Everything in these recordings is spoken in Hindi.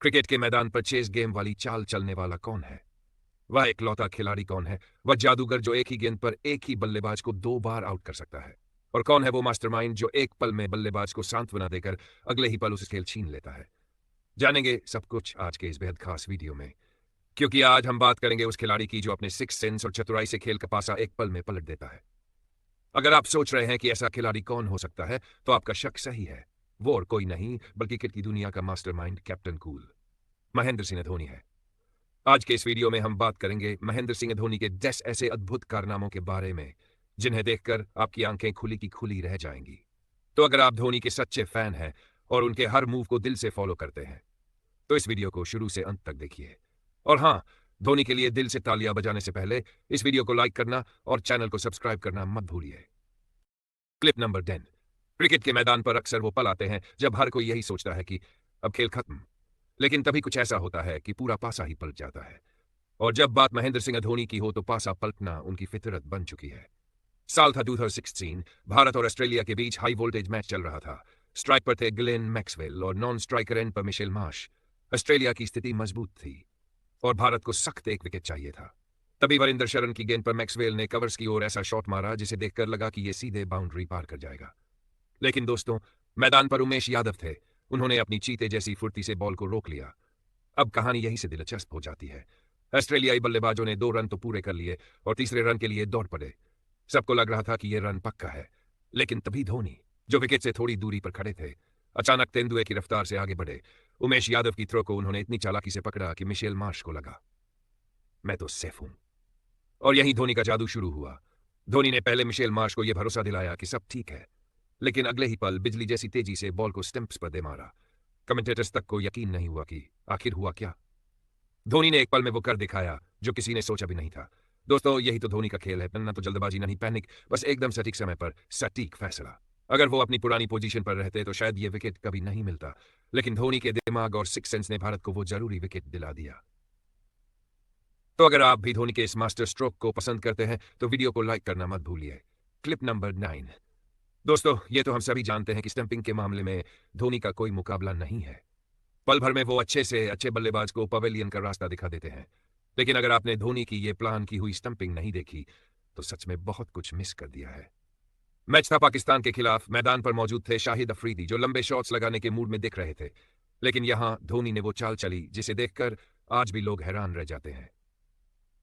क्रिकेट के मैदान पर चेस गेम वाली चाल चलने वाला कौन है? वह इकलौता खिलाड़ी कौन है? वह जादूगर जो एक ही गेंद पर एक ही बल्लेबाज को 2 बार आउट कर सकता है? और कौन है वो मास्टरमाइंड जो एक पल में बल्लेबाज को सांत्वना देकर अगले ही पल उस खेल छीन लेता है? जानेंगे सब कुछ आज के इस बेहद खास वीडियो में, क्योंकि आज हम बात करेंगे उस खिलाड़ी की जो अपने सिक्स सेंस और चतुराई से खेल का पासा एक पल में पलट देता है। अगर आप सोच रहे हैं कि ऐसा खिलाड़ी कौन हो सकता है, तो आपका शक सही है। वो और कोई नहीं बल्कि क्रिकेट की दुनिया का mastermind captain cool Mahendra Singh Dhoni है। आज के इस वीडियो में हम बात करेंगे महेंद्र सिंह धोनी के 10 ऐसे अद्भुत कारनामों के बारे में जिन्हें देखकर आपकी आंखें खुली की खुली रह जाएंगी। तो अगर आप धोनी के सच्चे फैन हैं और उनके हर मूव को दिल से फॉलो करते हैं, तो इस वीडियो को शुरू से अंत तक देखिए। और हाँ, धोनी के लिए दिल से तालियां बजाने से पहले इस वीडियो को लाइक करना और चैनल को सब्सक्राइब करना मत भूलिए। Clip number 10। क्रिकेट के मैदान पर अक्सर वो पल आते हैं जब हर कोई यही सोचता है कि अब खेल खत्म, लेकिन तभी कुछ ऐसा होता है कि पूरा पासा ही पलट जाता है। और जब बात महेंद्र सिंह धोनी की हो तो पासा पलटना उनकी फितरत बन चुकी है। साल था 2016। भारत और ऑस्ट्रेलिया के बीच हाई वोल्टेज मैच चल रहा था। स्ट्राइक पर थे ग्लेन मैक्सवेल और नॉन स्ट्राइकर एंड पर मिशेल मार्श। ऑस्ट्रेलिया की स्थिति मजबूत थी और भारत को सख्त एक विकेट चाहिए था। तभी वरिंदर शरण की गेंद पर मैक्सवेल ने कवर्स की ओर ऐसा शॉट मारा जिसे देखकर लगा कि यह सीधे बाउंड्री पार कर जाएगा। लेकिन दोस्तों, मैदान पर उमेश यादव थे। उन्होंने अपनी चीते जैसी फुर्ती से बॉल को रोक लिया। अब कहानी यहीं से दिलचस्प हो जाती है। ऑस्ट्रेलियाई बल्लेबाजों ने 2 रन तो पूरे कर लिए और तीसरे रन के लिए दौड़ पड़े। सबको लग रहा था कि यह रन पक्का है, लेकिन तभी धोनी, जो विकेट से थोड़ी दूरी पर खड़े थे, अचानक तेंदुए की रफ्तार से आगे बढ़े। उमेश यादव की थ्रो को उन्होंने इतनी चालाकी से पकड़ा कि मिशेल मार्श को लगा, मैं तो सेफ हूं। और यहीं धोनी का जादू शुरू हुआ। धोनी ने पहले मिशेल मार्श को यह भरोसा दिलाया कि सब ठीक है, लेकिन अगले ही पल बिजली जैसी तेजी से बॉल को स्टंप्स पर दे मारा। कमेंटेटर्स तक को यकीन नहीं हुआ कि आखिर हुआ क्या। धोनी ने एक पल में वो कर दिखाया जो किसी ने सोचा भी नहीं था। दोस्तों, यही तो धोनी का खेल है, ना तो जल्दबाजी, नहीं पैनिक, बस एकदम सटीक समय पर सटीक फैसला। अगर वो अपनी पुरानी पोजीशन पर रहते तो शायद ये विकेट कभी नहीं मिलता, लेकिन धोनी के दिमाग और सिक्स सेंस ने भारत को वो जरूरी विकेट दिला दिया। तो अगर आप भी धोनी के इस मास्टर स्ट्रोक को पसंद करते हैं तो वीडियो को लाइक करना मत भूलिए। Clip number 9। दोस्तों, ये तो हम सभी जानते हैं कि स्टंपिंग के मामले में धोनी का कोई मुकाबला नहीं है। पल भर में वो अच्छे से अच्छे बल्लेबाज को पवेलियन का रास्ता दिखा देते हैं। लेकिन अगर आपने धोनी की ये प्लान की हुई स्टंपिंग नहीं देखी, तो सच में बहुत कुछ मिस कर दिया है। मैच था पाकिस्तान के खिलाफ। मैदान पर मौजूद थे शाहिद अफरीदी, जो लंबे शॉट्स लगाने के मूड में दिख रहे थे। लेकिन यहां धोनी ने वो चाल चली जिसे देखकर आज भी लोग हैरान रह जाते हैं।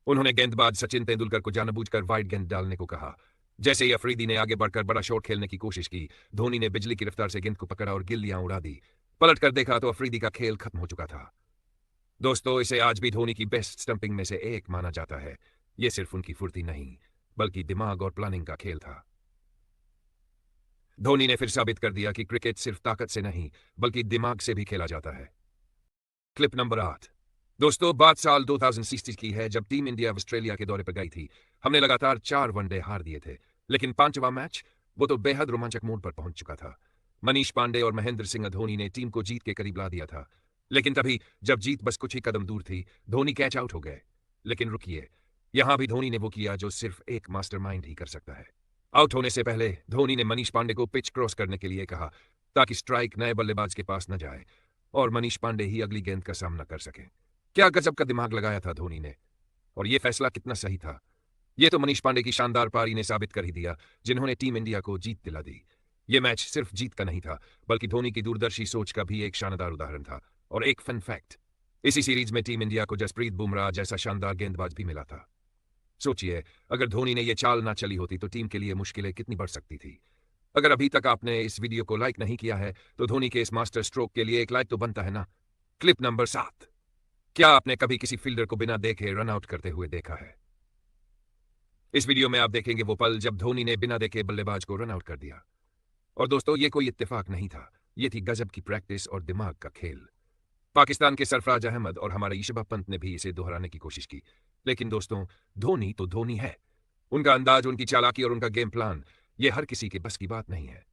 उन्होंने गेंदबाज सचिन तेंदुलकर को जानबूझकर वाइड गेंद डालने को कहा। जैसे ही अफरीदी ने आगे बढ़कर बड़ा शॉट खेलने की कोशिश की, धोनी ने बिजली की रफ्तार से गेंद को पकड़ा और गिल्लियां उड़ा दी। पलट कर देखा तो अफरीदी का खेल खत्म हो चुका था। दोस्तों, इसे आज भी धोनी की बेस्ट स्टंपिंग में से एक माना जाता है। यह सिर्फ उनकी फुर्ती नहीं, बल्कि दिमाग और प्लानिंग का खेल था। धोनी ने फिर साबित कर दिया कि क्रिकेट सिर्फ ताकत से नहीं, बल्कि दिमाग से भी खेला जाता है। Clip number 8। दोस्तों, बात साल 2016 की है जब टीम इंडिया ऑस्ट्रेलिया के दौरे पर गई थी। हमने लगातार 4 वनडे हार दिए थे, लेकिन 5वां मैच, वो तो बेहद रोमांचक मोड़ पर पहुंच चुका था। मनीष पांडे और महेंद्र सिंह धोनी ने टीम को जीत के करीब ला दिया था। लेकिन तभी, जब जीत बस कुछ ही कदम दूर थी, धोनी कैच आउट हो गए। लेकिन रुकिए, यहां भी धोनी ने वो किया जो सिर्फ एक मास्टरमाइंड ही कर सकता है। आउट होने से पहले धोनी ने मनीष पांडे को पिच क्रॉस करने के लिए कहा, ताकि स्ट्राइक नए बल्लेबाज के पास न जाए और मनीष पांडे ही अगली गेंद का सामना कर सके। क्या गजब का दिमाग लगाया था धोनी ने। और यह फैसला कितना सही था, यह तो मनीष पांडे की शानदार पारी ने साबित कर ही दिया, जिन्होंने टीम इंडिया को जीत दिला दी। यह मैच सिर्फ जीत का नहीं था, बल्कि धोनी की दूरदर्शी सोच का भी एक शानदार उदाहरण था। और एक फन फैक्ट, इसी सीरीज में टीम इंडिया को जसप्रीत बुमराह जैसा शानदार गेंदबाज भी मिला था। सोचिए, अगर धोनी ने यह चाल ना चली होती तो टीम के लिए मुश्किलें कितनी बढ़ सकती थी। अगर अभी तक आपने इस वीडियो को लाइक नहीं किया है, तो धोनी के इस मास्टर स्ट्रोक के लिए एक लाइक तो बनता है ना। Clip number 7। क्या आपने कभी किसी फील्डर को बिना देखे रन आउट करते हुए देखा है? इस वीडियो में आप देखेंगे वो पल जब धोनी ने बिना देखे बल्लेबाज को रन आउट कर दिया। और दोस्तों, ये कोई इत्तेफाक नहीं था, ये थी गजब की प्रैक्टिस और दिमाग का खेल। पाकिस्तान के सरफराज अहमद और हमारे ईशबा पंत ने भी इसे दोहराने की कोशिश की। लेकिन दोस्तों, धोनी तो धोनी है। उनका अंदाज, उनकी चालाकी और उनका गेम प्लान, ये हर किसी के बस की बात नहीं है।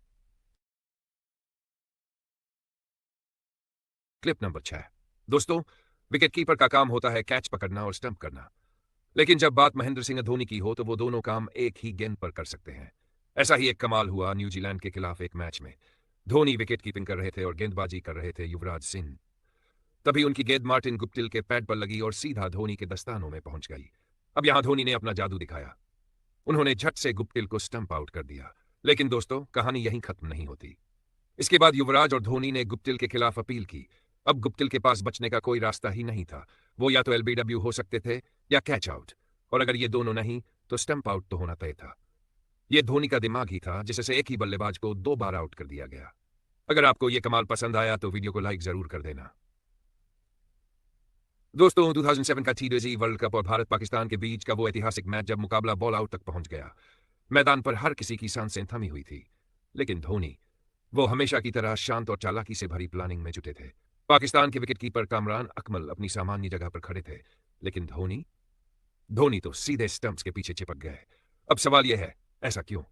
Clip number 6। दोस्तों, विकेटकीपर का काम होता है कैच पकड़ना और स्टंप करना। लेकिन जब बात महेंद्र सिंह धोनी की हो तो वो दोनों काम एक ही गेंद पर कर सकते हैं। ऐसा ही एक कमाल हुआ न्यूजीलैंड के खिलाफ एक मैच में। धोनी विकेट कीपिंग कर रहे थे और गेंदबाजी कर रहे थे युवराज सिंह। तभी उनकी गेंद मार्टिन गुप्टिल के पैड पर लगी और सीधा धोनी के दस्तानों में पहुंच गई। अब यहां धोनी ने अपना जादू दिखाया। उन्होंने झट से गुप्टिल को स्टंप आउट कर दिया। लेकिन दोस्तों, कहानी यहीं खत्म नहीं होती। इसके बाद युवराज और धोनी ने गुप्टिल के खिलाफ अपील की। अब गुप्टिल के पास बचने का कोई रास्ता ही नहीं था। वो या तो एलबीडब्ल्यू हो सकते थे या कैच आउट, और अगर ये दोनों नहीं तो स्टंप आउट तो होना तय था। ये धोनी का दिमाग ही था जिससे एक ही बल्लेबाज को 2 बार आउट कर दिया गया। अगर आपको ये कमाल पसंद आया तो वीडियो को लाइक जरूर कर देना। दोस्तों, 2007 का T20 वर्ल्ड कप और भारत पाकिस्तान के बीच का वो ऐतिहासिक मैच जब मुकाबला बॉल आउट तक पहुंच गया। मैदान पर हर किसी की सांसें थमी हुई थी, लेकिन धोनी, वो हमेशा की तरह शांत और चालाकी से भरी प्लानिंग में जुटे थे। पाकिस्तान के विकेटकीपर कामरान अकमल अपनी सामान्य जगह पर खड़े थे, लेकिन धोनी तो सीधे स्टंप्स के पीछे चिपक गए। अब सवाल यह है, ऐसा क्यों?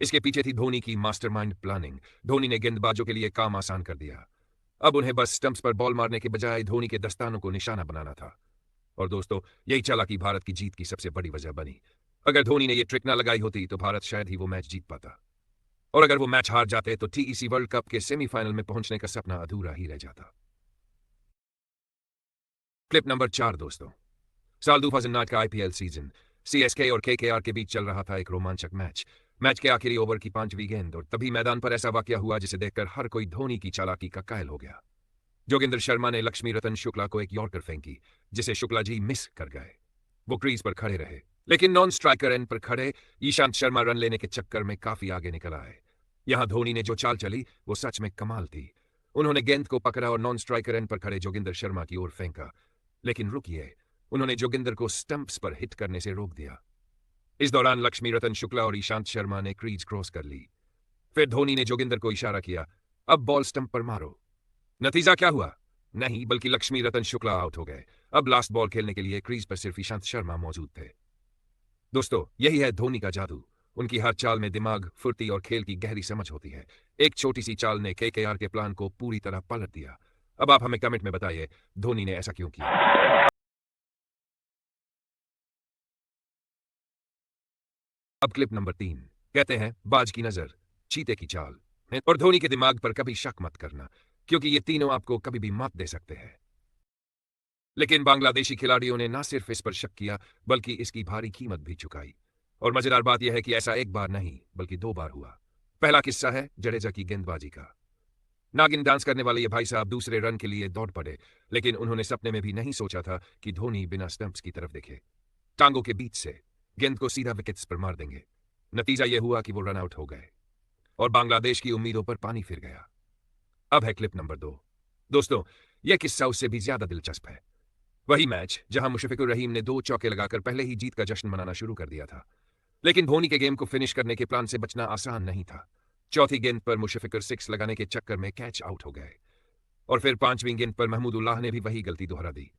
इसके पीछे थी धोनी की मास्टरमाइंड प्लानिंग। धोनी ने गेंदबाजों के लिए काम आसान कर दिया। अब उन्हें बस स्टंप्स पर बॉल मारने के बजाय धोनी के दस्तानों को निशाना बनाना था। और दोस्तों, यही चालाकी भारत की जीत की सबसे बड़ी वजह बनी। अगर धोनी ने यह ट्रिक ना लगाई होती तो भारत शायद ही वो मैच जीत पाता, और अगर वो मैच हार जाते तो टीईसी वर्ल्ड कप के सेमीफाइनल में पहुंचने का सपना अधूरा ही रह जाता। क्लिप नंबर 4 दोस्तों, साल 2009 का आईपीएल सीजन, सीएसके और केकेआर के बीच चल रहा था एक रोमांचक मैच के आखिरी ओवर की 5वीं गेंद, और तभी मैदान पर ऐसा वाकया हुआ जिसे देखकर हर कोई धोनी की चालाकी का कायल हो गया। जोगिंदर शर्मा ने लक्ष्मी रतन शुक्ला को एक यॉर्कर फेंकी, जिसे शुक्ला जी मिस कर गए। वो क्रीज पर खड़े रहे, लेकिन नॉन स्ट्राइकर एंड पर खड़े ईशांत शर्मा रन लेने के चक्कर में काफी आगे निकल आए। यहां धोनी ने जो चाल चली वो सच में कमाल थी। उन्होंने गेंद को पकड़ा और नॉन स्ट्राइकर एंड पर खड़े जोगिंदर शर्मा की ओर फेंका, लेकिन रुकिए, उन्होंने जोगिंदर को स्टंप्स पर हिट करने से रोक दिया। इस दौरान लक्ष्मी रतन शुक्ला और ईशांत शर्मा ने क्रीज क्रॉस कर ली। फिर धोनी ने जोगिंदर को इशारा किया, अब बॉल स्टंप पर मारो। नतीजा क्या हुआ? नहीं, बल्कि लक्ष्मी रतन शुक्ला आउट हो गए। अब लास्ट बॉल खेलने के लिए क्रीज पर सिर्फ ईशांत शर्मा मौजूद थे। दोस्तों, यही है धोनी का जादू। उनकी हर चाल में दिमाग, फुर्ती और खेल की गहरी समझ होती है। एक छोटी सी चाल ने केकेआर के प्लान को पूरी तरह पलट दिया। अब आप हमें कमेंट में बताइए, धोनी ने ऐसा क्यों किया? अब क्लिप नंबर 3, कहते हैं बाज की नजर, चीते की चाल, और धोनी के दिमाग पर कभी शक मत करना, क्योंकि ये तीनों आपको कभी भी मात दे सकते हैं। लेकिन बांग्लादेशी खिलाड़ियों ने ना सिर्फ इस पर शक किया, बल्कि इसकी भारी कीमत भी चुकाई। और मजेदार बात यह है कि ऐसा एक बार नहीं बल्कि 2 बार हुआ। पहला किस्सा है जडेजा की गेंदबाजी का। नागिन डांस करने वाले ये भाई साहब दूसरे रन के लिए दौड़ पड़े, लेकिन उन्होंने सपने में भी नहीं सोचा था कि धोनी बिना स्टंप्स की तरफ देखे टांगों के बीच से गेंद को सीधा विकेट्स पर मार देंगे। नतीजा यह हुआ कि वो रन आउट हो गए और बांग्लादेश की उम्मीदों पर पानी फिर गया। अब है क्लिप नंबर 2। दोस्तों, यह किस्सा उससे भी ज्यादा दिलचस्प है। वही मैच जहां मुशफिकुर रहीम ने 2 चौके लगाकर पहले ही जीत का जश्न मनाना शुरू कर दिया था, लेकिन धोनी के गेम को फिनिश करने के प्लान से बचना आसान नहीं था। चौथी गेंद पर मुशफिकुर 6 लगाने के चक्कर में कैच आउट हो गए, और फिर 5वीं गेंद पर महमूदुल्लाह ने भी वही गलती दोहरा दी।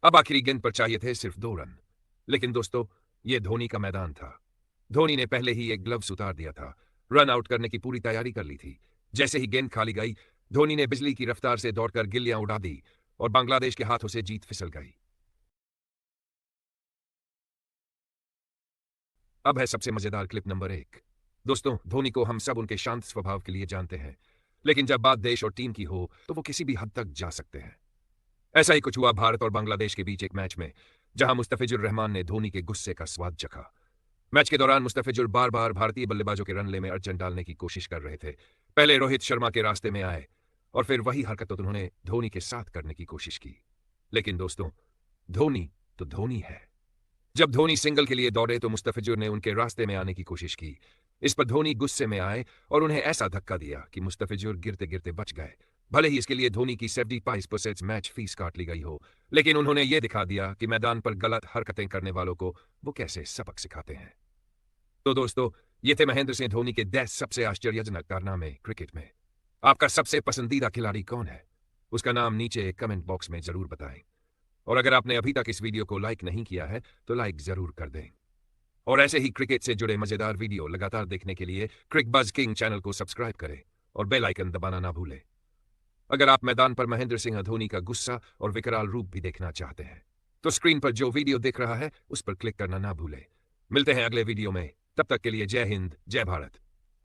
अब आखिरी गेंद पर चाहिए थे सिर्फ 2 रन, लेकिन दोस्तों, यह धोनी का मैदान था। धोनी ने पहले ही एक ग्लव्स उतार दिया था, रन आउट करने की पूरी तैयारी कर ली थी। जैसे ही गेंद खाली गई, धोनी ने बिजली की रफ्तार से दौड़कर गिल्लियां उड़ा दी और बांग्लादेश के हाथों से जीत फिसल गई। अब है सबसे मजेदार क्लिप नंबर 1। दोस्तों, धोनी को हम सब उनके शांत स्वभाव के लिए जानते हैं, लेकिन जब बात देश और टीम की हो तो वो किसी भी हद तक जा सकते हैं। ऐसा ही कुछ हुआ भारत और बांग्लादेश के बीच एक मैच में, जहां मुस्तफिजुर रहमान ने धोनी के गुस्से का स्वाद चखा। मैच के दौरान मुस्तफिजुर बार बार भारतीय बल्लेबाजों के रनले में अड़चन डालने की कोशिश कर रहे थे। पहले रोहित शर्मा के रास्ते में आए और फिर वही हरकत उन्होंने धोनी के साथ करने की कोशिश की। लेकिन दोस्तों, धोनी तो धोनी है। जब धोनी सिंगल के लिए दौड़े तो मुस्तफिजुर ने उनके रास्ते में आने की कोशिश की। इस पर धोनी गुस्से में आए और उन्हें ऐसा धक्का दिया कि मुस्तफिजुर गिरते गिरते बच गए। भले ही इसके लिए धोनी की 75% मैच फीस काट ली गई हो, लेकिन उन्होंने ये दिखा दिया कि मैदान पर गलत हरकतें करने वालों को वो कैसे सबक सिखाते हैं। तो दोस्तों, ये थे महेंद्र सिंह धोनी के 10 सबसे आश्चर्यजनक कारनामे क्रिकेट में। आपका सबसे पसंदीदा खिलाड़ी कौन है? उसका नाम नीचे कमेंट बॉक्स में जरूर बताएं। और अगर आपने अभी तक इस वीडियो को लाइक नहीं किया है तो लाइक जरूर कर दें। और ऐसे ही क्रिकेट से जुड़े मजेदार वीडियो लगातार देखने के लिए क्रिक बज किंग चैनल को सब्सक्राइब करें और बेल आइकन दबाना ना भूलें। अगर आप मैदान पर महेंद्र सिंह धोनी का गुस्सा और विकराल रूप भी देखना चाहते हैं तो स्क्रीन पर जो वीडियो दिख रहा है उस पर क्लिक करना ना भूलें। मिलते हैं अगले वीडियो में, तब तक के लिए जय हिंद, जय भारत।